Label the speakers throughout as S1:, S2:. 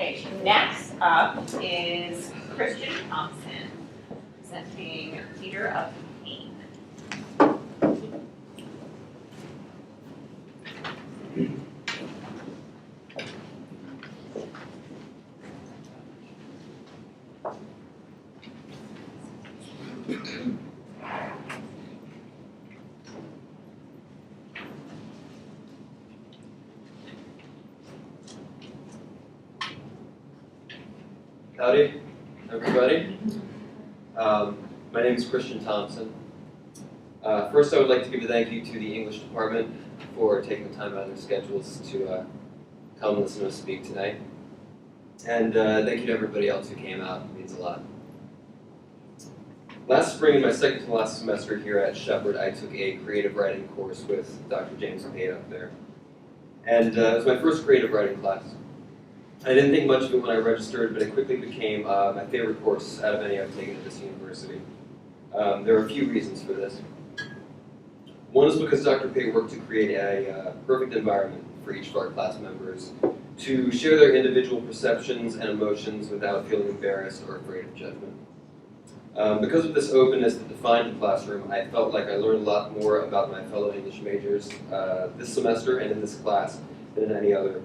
S1: Okay, next up is Christian Thompson, presenting Theater of Pain.
S2: Howdy, everybody. My name is Christian Thompson. First, I would like to give a thank you to the English department for taking the time out of their schedules to come listen to us speak tonight. And thank you to everybody else who came out. It means a lot. Last spring, in my second to last semester here at Shepherd, I took a creative writing course with Dr. James Pate up there. And it was my first creative writing class. I didn't think much of it when I registered, but it quickly became my favorite course out of any I've taken at this university. There are a few reasons for this. One is because Dr. Pate worked to create a perfect environment for each of our class members to share their individual perceptions and emotions without feeling embarrassed or afraid of judgment. Because of this openness that defined the classroom, I felt like I learned a lot more about my fellow English majors this semester and in this class than in any other.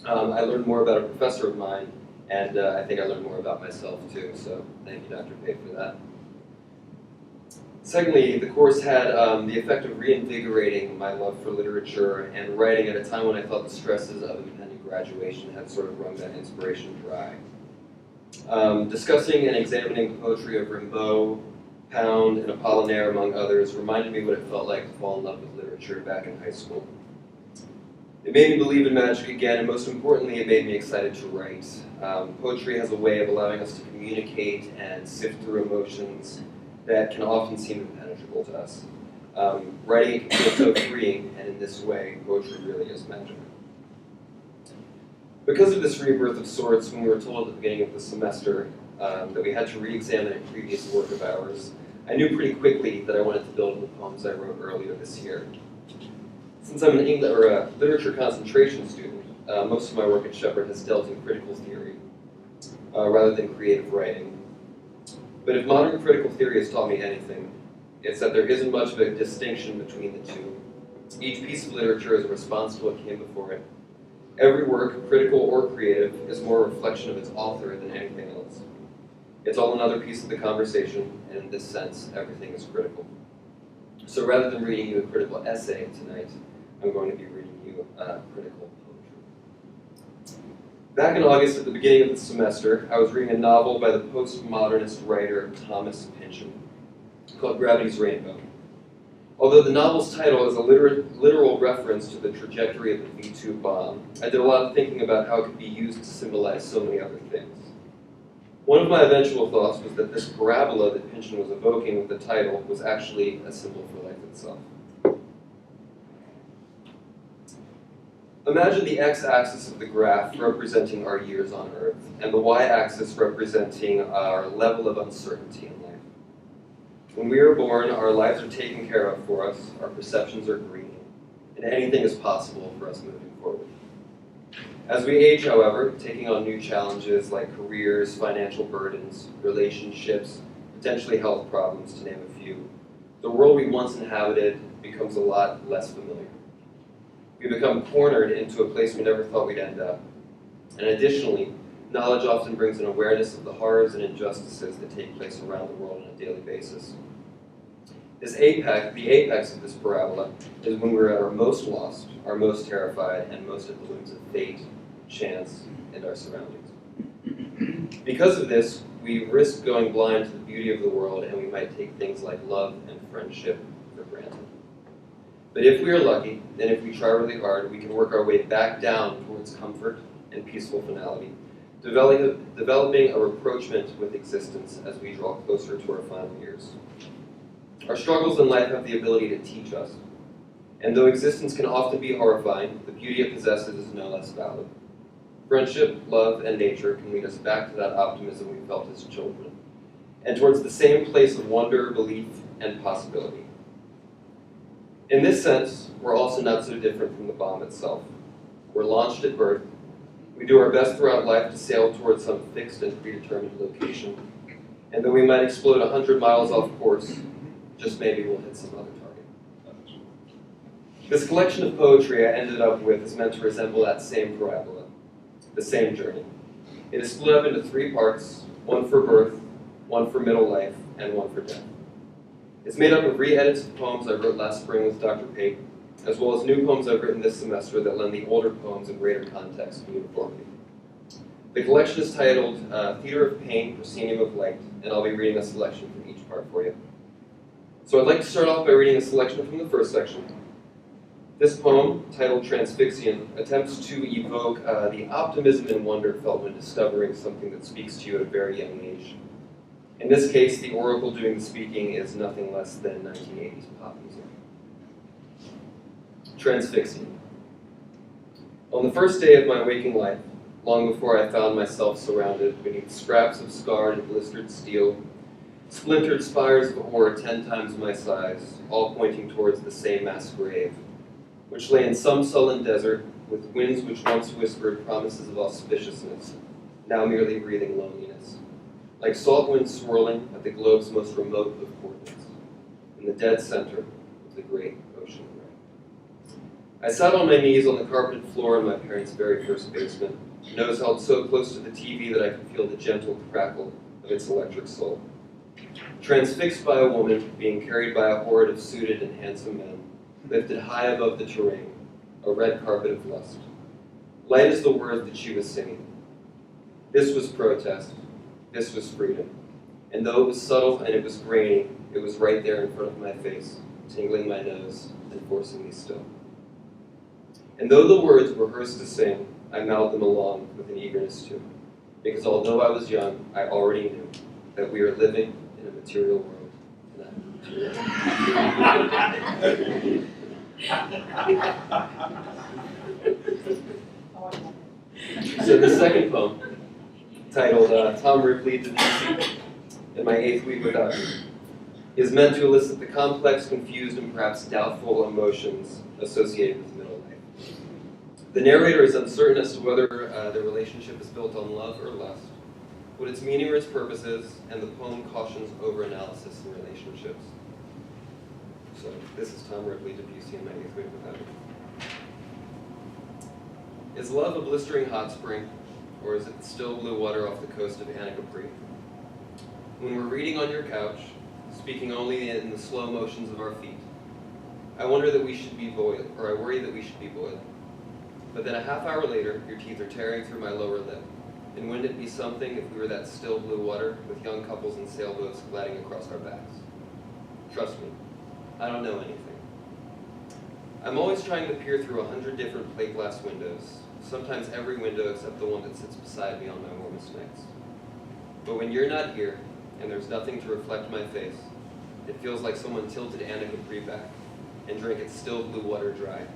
S2: I learned more about a professor of mine, and I think I learned more about myself too, so thank you, Dr. Pate, for that. Secondly, the course had the effect of reinvigorating my love for literature and writing at a time when I felt the stresses of impending graduation had sort of wrung that inspiration dry. Discussing and examining the poetry of Rimbaud, Pound, and Apollinaire, among others, reminded me what it felt like to fall in love with literature back in high school. It made me believe in magic again, and most importantly, it made me excited to write. Poetry has a way of allowing us to communicate and sift through emotions that can often seem impenetrable to us. Writing can feel so freeing, and in this way, poetry really is magic. Because of this rebirth of sorts, when we were told at the beginning of the semester that we had to re-examine a previous work of ours, I knew pretty quickly that I wanted to build on the poems I wrote earlier this year. Since I'm a literature concentration student, most of my work at Shepherd has dealt in critical theory rather than creative writing. But if modern critical theory has taught me anything, it's that there isn't much of a distinction between the two. Each piece of literature is a response to what came before it. Every work, critical or creative, is more a reflection of its author than anything else. It's all another piece of the conversation, and in this sense, everything is critical. So rather than reading you a critical essay tonight, I'm going to be reading you critical poetry. Back in August, at the beginning of the semester, I was reading a novel by the postmodernist writer Thomas Pynchon called Gravity's Rainbow. Although the novel's title is a literal reference to the trajectory of the V2 bomb, I did a lot of thinking about how it could be used to symbolize so many other things. One of my eventual thoughts was that this parabola that Pynchon was evoking with the title was actually a symbol for life itself. Imagine the x-axis of the graph representing our years on Earth, and the y-axis representing our level of uncertainty in life. When we are born, our lives are taken care of for us, our perceptions are green, and anything is possible for us moving forward. As we age, however, taking on new challenges like careers, financial burdens, relationships, potentially health problems, to name a few, the world we once inhabited becomes a lot less familiar. We become cornered into a place we never thought we'd end up. And additionally, knowledge often brings an awareness of the horrors and injustices that take place around the world on a daily basis. The apex of this parabola, is when we're at our most lost, our most terrified, and most at the whims of fate, chance, and our surroundings. Because of this, we risk going blind to the beauty of the world, and we might take things like love and friendship for granted. But if we are lucky, and if we try really hard, we can work our way back down towards comfort and peaceful finality, developing a rapprochement with existence as we draw closer to our final years. Our struggles in life have the ability to teach us, and though existence can often be horrifying, the beauty it possesses is no less valid. Friendship, love, and nature can lead us back to that optimism we felt as children, and towards the same place of wonder, belief, and possibility. In this sense, we're also not so different from the bomb itself. We're launched at birth, We do our best throughout life to sail towards some fixed and predetermined location. And though we might explode 100 miles off course, just maybe we'll hit some other target. This collection of poetry I ended up with is meant to resemble that same parabola, the same journey. It is split up into 3 parts, one for birth, one for middle life, and one for death. It's made up of re-edits of poems I wrote last spring with Dr. Pate, as well as new poems I've written this semester that lend the older poems a greater context and uniformity. The collection is titled Theater of Pain, Proscenium of Light, and I'll be reading a selection from each part for you. So I'd like to start off by reading a selection from the first section. This poem, titled Transfixion, attempts to evoke the optimism and wonder felt when discovering something that speaks to you at a very young age. In this case, the oracle doing the speaking is nothing less than 1980s pop music. Transfixion. On the first day of my waking life, long before I found myself surrounded beneath scraps of scarred and blistered steel, splintered spires of ore 10 times my size, all pointing towards the same mass grave, which lay in some sullen desert, with winds which once whispered promises of auspiciousness, now merely breathing loneliness, like salt winds swirling at the globe's most remote of coordinates, in the dead center of the great ocean gray. I sat on my knees on the carpeted floor in my parents' very first basement, nose held so close to the TV that I could feel the gentle crackle of its electric soul. Transfixed by a woman being carried by a horde of suited and handsome men, lifted high above the terrain, a red carpet of lust. Light as the words that she was singing. This was protest. This was freedom. And though it was subtle and it was grainy, it was right there in front of my face, tingling my nose and forcing me still. And though the words were hers to sing, I mouthed them along with an eagerness too. Because although I was young, I already knew that we are living in a material world. And I'm material. So the second poem, titled Tom Ripley to DC, in my 8th week without you, is meant to elicit the complex, confused, and perhaps doubtful emotions associated with middle life. The narrator is uncertain as to whether the relationship is built on love or lust, what its meaning or its purpose is, and the poem cautions over-analysis in relationships. So this is Tom Ripley, Debussy, in my 8th week without you. Is love a blistering hot spring, or is it still blue water off the coast of Anacapri? When we're reading on your couch, speaking only in the slow motions of our feet, I wonder that we should be boiling, or I worry that we should be boiling. But then a half hour later, your teeth are tearing through my lower lip. And wouldn't it be something if we were that still blue water with young couples in sailboats gliding across our backs? Trust me, I don't know anything. I'm always trying to peer through 100 different plate glass windows, sometimes every window except the one that sits beside me on my warmest nights. But when you're not here, and there's nothing to reflect my face, it feels like someone tilted Anacapri back and drank its still blue water dry,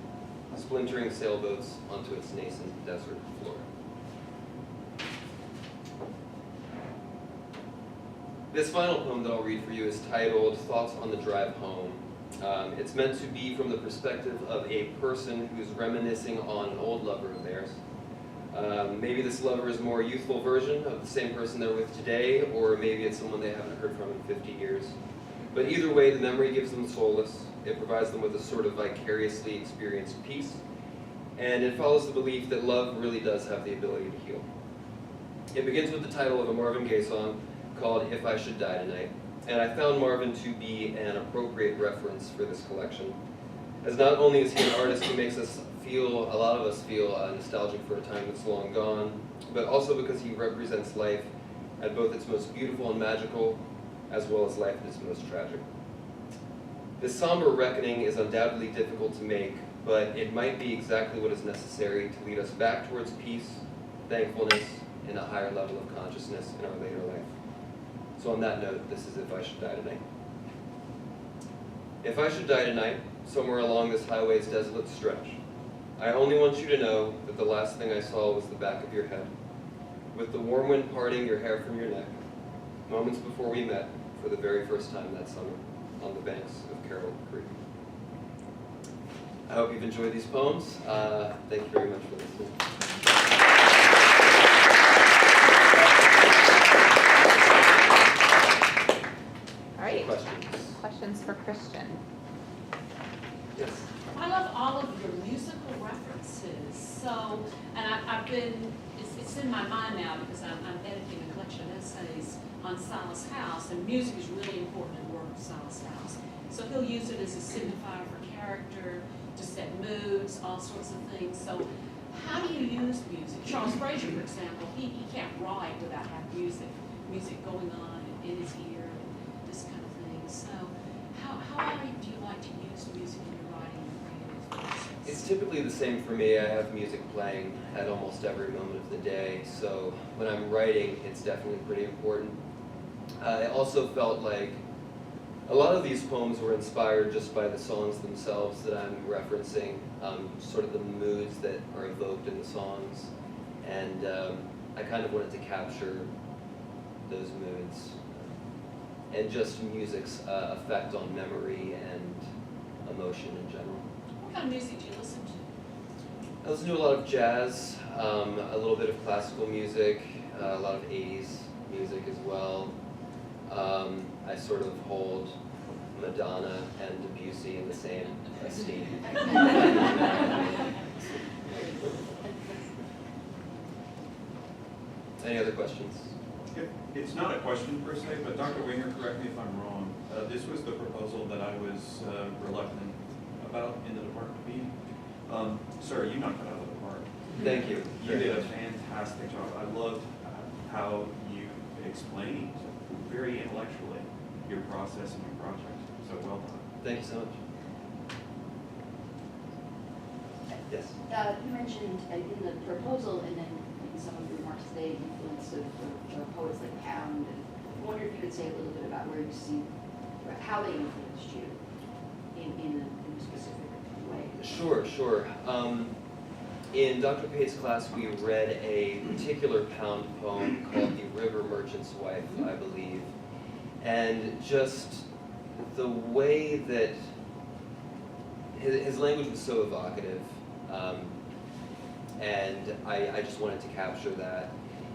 S2: splintering sailboats onto its nascent desert floor. This final poem that I'll read for you is titled Thoughts on the Drive Home. It's meant to be from the perspective of a person who's reminiscing on an old lover of theirs. Maybe this lover is a more youthful version of the same person they're with today, or maybe it's someone they haven't heard from in 50 years. But either way, the memory gives them solace. It provides them with a sort of vicariously experienced peace, and it follows the belief that love really does have the ability to heal. It begins with the title of a Marvin Gaye song called If I Should Die Tonight, and I found Marvin to be an appropriate reference for this collection, as not only is he an artist who makes us feel, a lot of us feel nostalgic for a time that's long gone, but also because he represents life at both its most beautiful and magical, as well as life at its most tragic. This somber reckoning is undoubtedly difficult to make, but it might be exactly what is necessary to lead us back towards peace, thankfulness, and a higher level of consciousness in our later life. So on that note, this is If I Should Die Tonight. If I should die tonight, somewhere along this highway's desolate stretch, I only want you to know that the last thing I saw was the back of your head, with the warm wind parting your hair from your neck, moments before we met for the very first time that summer on the banks of Carroll Creek. I hope you've enjoyed these poems. Thank you very much for listening.
S3: it's in my mind now because I'm editing a collection of essays on Silas House, and music is really important in the work of Silas House. So he'll use it as a signifier for character, to set moods, all sorts of things. So how do you use music? Charles Frazier, for example, he can't write without having music going on in his ear, and this kind of thing. So how do you like to use music in your writing and creative process?
S2: It's typically the same for me. I have music playing at almost every moment of the day, so when I'm writing, it's definitely pretty important. I also felt like a lot of these poems were inspired just by the songs themselves that I'm referencing, sort of the moods that are evoked in the songs, and I kind of wanted to capture those moods and just music's effect on memory and emotion in general.
S3: What kind of music do you listen to?
S2: I listen to a lot of jazz, a little bit of classical music, a lot of 80s music as well. I sort of hold Madonna and Debussy in the same esteem. Any other questions?
S4: It's not a question per se, but Dr. Winger, correct me if I'm wrong. This was the proposal that I was reluctant about in the department meeting. Sir, you knocked it out of the park.
S2: Thank you.
S4: You did a fantastic job. I loved how you explained very intellectually your process and your project. So well done.
S2: Thank you so much. Yes?
S5: You mentioned in the proposal and then in some of your remarks today, the influence of poets like Pound. And I wonder if you could say a little bit about where you see, how they influenced you in a specific way.
S2: Sure. In Dr. Pate's class, we read a particular Pound poem called The River Merchant's Wife, I believe. And just the way that his language was so evocative, and I just wanted to capture that.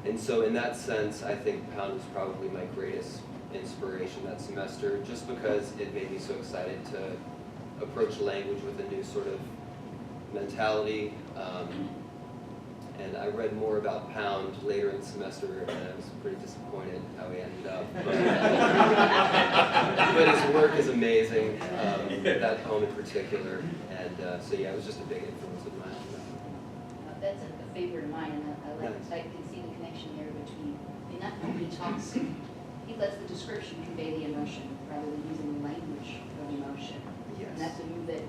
S2: And so in that sense, I think Pound was probably my greatest inspiration that semester, just because it made me so excited to approach language with a new sort of mentality. And I read more about Pound later in the semester, and I was pretty disappointed how he ended up. But his work is amazing, that poem in particular. And so yeah, it was just a big influence of mine.
S5: That's a favorite of mine, and I can see the connection there between, in that poem he lets the description convey the emotion rather than using the language of emotion.
S2: Yes.
S5: And that's a move that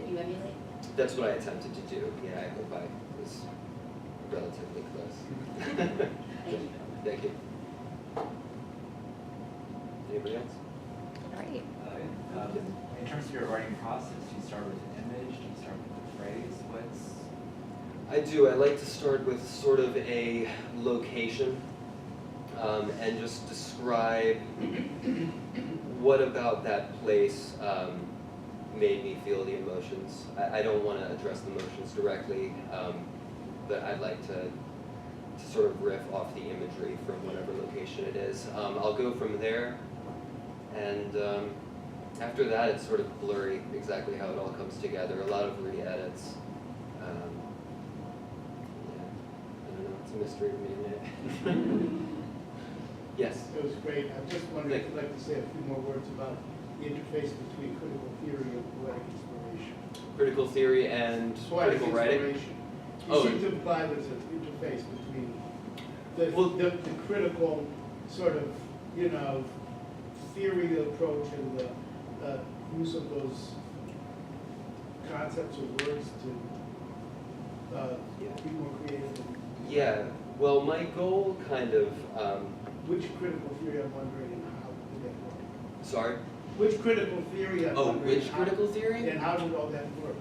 S5: you emulate?
S2: That's what I attempted to do. Yeah, I hope I was relatively close.
S5: Thank you.
S2: Thank you. Anybody else?
S6: All right.
S7: In terms of your writing process, do you start with an image? Do you start with a phrase?
S2: I do. I like to start with sort of a location and just describe what about that place made me feel the emotions. I don't want to address the emotions directly, but I'd like to sort of riff off the imagery from whatever location it is. I'll go from there, and after that it's sort of blurry exactly how it all comes together. A lot of re-edits. Yeah, I don't know, it's a mystery to me. Yes?
S8: It was great. I just wondered if you'd like to say a few more words about the interface between critical theory and poetic inspiration.
S2: Critical theory and
S8: Poetic
S2: critical writing?
S8: inspiration. You
S2: Oh.
S8: seem to imply there's an interface between the critical sort of, theory approach and the use of those concepts or words to be more creative.
S2: Yeah, well, my goal kind of,
S8: Which critical theory, I'm wondering, and how did that work?
S2: sorry?
S8: Which critical theory, I'm wondering.
S2: Which critical theory?
S8: And how did all that work?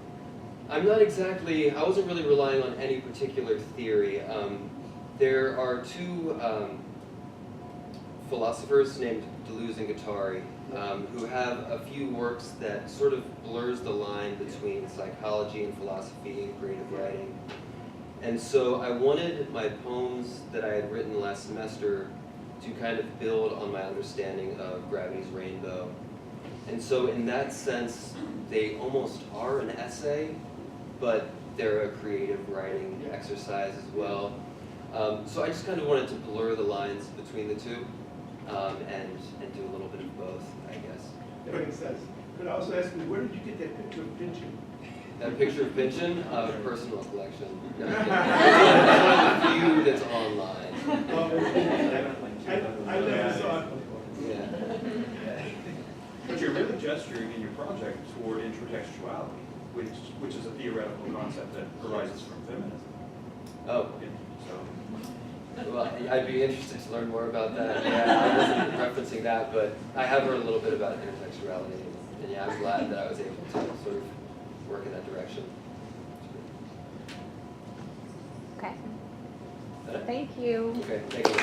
S2: I'm not exactly, I wasn't really relying on any particular theory. There are two philosophers named Deleuze and Guattari who have a few works that sort of blurs the line between psychology and philosophy and creative writing. And so I wanted my poems that I had written last semester to kind of build on my understanding of Gravity's Rainbow. And so in that sense, they almost are an essay, but they're a creative writing exercise as well. So I just kind of wanted to blur the lines between the two, and do a little bit of both, I guess.
S8: That makes sense. Could I also ask you, where did you get that picture of Pinchin?
S2: That picture of Pinchin, personal collection. It's one of the few that's online.
S8: I never saw it before.
S2: Yeah.
S4: But you're really gesturing in your project toward intertextuality, which is a theoretical concept that arises from feminism.
S2: Oh,
S4: So,
S2: well, I'd be interested to learn more about that. Yeah, I wasn't referencing that, but I have heard a little bit about intertextuality, and yeah, I'm glad that I was able to sort of work in that direction.
S6: Okay. Thank you.
S2: Okay, thank you.